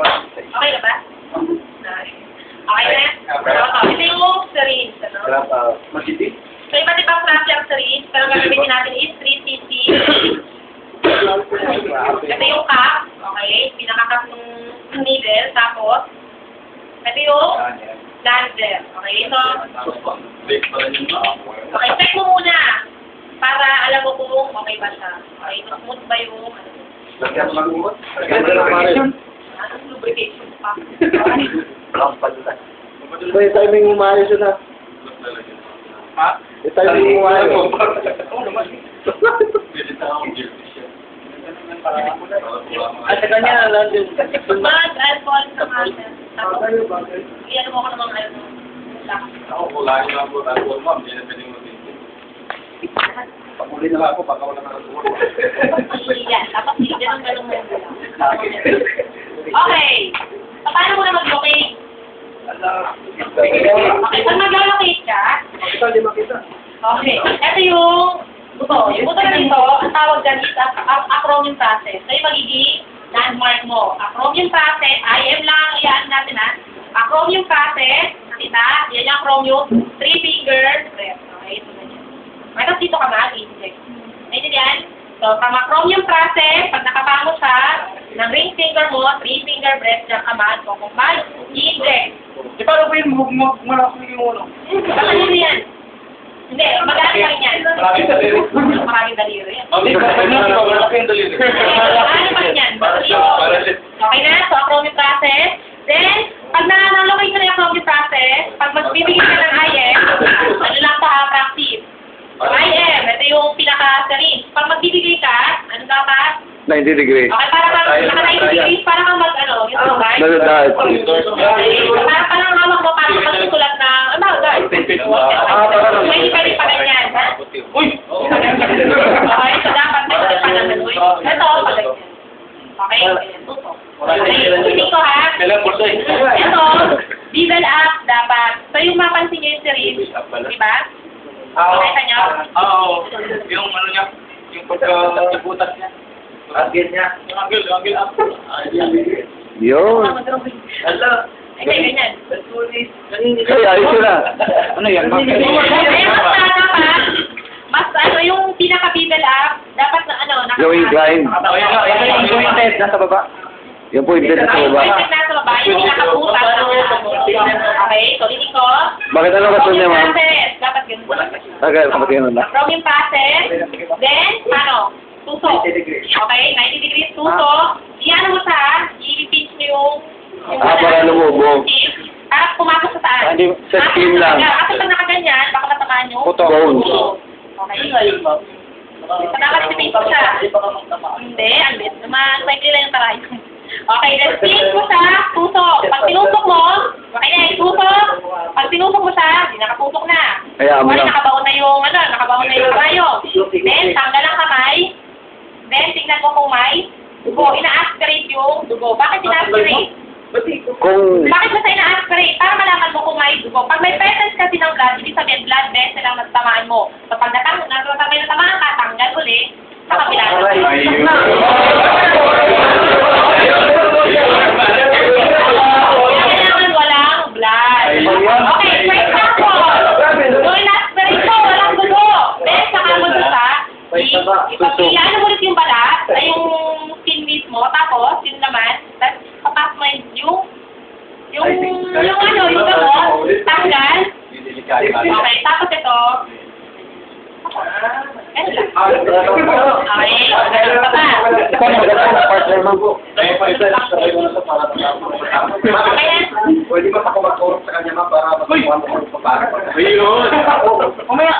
Okay na ba? Okay na? Ito yung syringe, ano? Masiti? So, iba't ibang klase ang syringe, pero gagamitin natin is 3cc. Ito yung cap, okay? Pinaka-cap ng needle, tapos, ito yung lander, okay? So, okay, check mo muna, para alam mo kung okay ba siya. Okay, smooth ba yung, anong lubrication pa? May timing umayos yun na. Ha? May timing umayos. Oo naman. At sa kanya, London. Mag-alcohol sa master. Tapos, iyan mo ako ng mga ano. Ako, wala niyo lang po. Alcohol, ma'am. Hindi na pwedeng mag-intip. Pakuli na lang ako, baka wala na alcohol. Yan, tapos ganun mo. Okay. Paano mo na mag-locate? Okay, pag mag-locate ka, okay, ito yung buto. Yung buto na nito, ang tawag dyan is acromion process. So yung magiging landmark mo. Acromion process, IM lang, iyaan natin ha. Acromion process, nakita, yan yung acromion, 3 fingers, okay, ito na yan. Okay, tapos dito ka mag-inject. Ayun yan. So, from acromion process, pag nakapamo siya, ng ring finger mo, 3 finger breath, dyan ka kung mag-inject. Di ba, Ruben, malaki yung ulo? Baka yun yan. Hindi, mag-aano pa rin yan. Maraming daliri. Maraming daliri yan. Mami, malaki yung daliri. Ano pa rin yan? Okay na, so acromion process. Then, pag na-locate ka na yung acromion process, pag magbibigay ka ng IM, ano lang sa practice? IM, ito yung pinaka-syringe. Pag magbibigay ka, ano dapat? 90 degrees. Okay, para naka-90 degrees, para kang mag-ano, yung sabay. Dadadahit. Para parang hawak mo, parang magsusulat na, ano, guys? Pwede pa rin pa ganyan, ha? Uy! Okay, so dapat may pa naman, uy. Ito, pag ganyan. Okay, tutok. Okay, ulitin ko, ha? Kailan pulso eh? Ito, bevel up, dapat. So, yung mapansin nyo yung syringe, di ba? Nakita nyo? Oo. Yung ano niya, yung pagka-ibutas niya. Anggil niya. Yung anggil up. Yun. Ala. Hindi, ganyan. Ay, ayos yun na. Ano yan? Mas ano, yung pinaka-bevel up, dapat na ano, Yung incline. Yung pointed, nasa baba. Yung pointed na sa Yung baba. pointed nasa baba, yung pinaka-butas. Okay, so dito ko. Bakit ano gusto niya, ma'am? Dapat ganun. Tagal, kapatid yun na. From yung process, then, ano, tuso. Okay, 90 degrees tuso. Iyan mo sa, i-pinch mo yung Para lumubog. at pumasok sa taas. Hindi, sa skin lang. Kasi pag nakaganyan, baka matamaan yung Bones. Okay, yun. So, dapat i-pinch siya. Hindi, ang bit. Maikli lang yung taray. Okay, then pinch mo sa tuso. Pag tinusok mo, okay na, itusok. Pag tinusok mo siya, hindi nakatutok na. Kaya mo Okay, lang. nakabaon na yung, ano, nakabaon na yung bayo. Then, tanggal ang kamay. Then, tignan mo kung may dugo. Ina-aspirate yung dugo. Bakit ina-aspirate? Kung Bakit mo sa ina-aspirate? Para malaman mo kung may dugo. Pag may presence kasi ng blood, ibig sabihin blood vessel ang natamaan mo. So, pag natamaan ka, tanggal ulit, sa kabila. Kailangan walang blood. Okay, for example, yung ina-aspirate mo, walang dugo. Then, saka mo sa ipag-iano mo ulit yung balat, ay yung skin mismo, tapos, yun naman, tapos, papas mo yung ano, yung gamot, tanggal. Okay, tapos ito, ano lang. Okay, baba. ikaw maganda na partner, ma'am. Okay, Pwede ba ako magturok sa kanya, ma'am, para matutuwa mo kung paano? Ayun! Mamaya!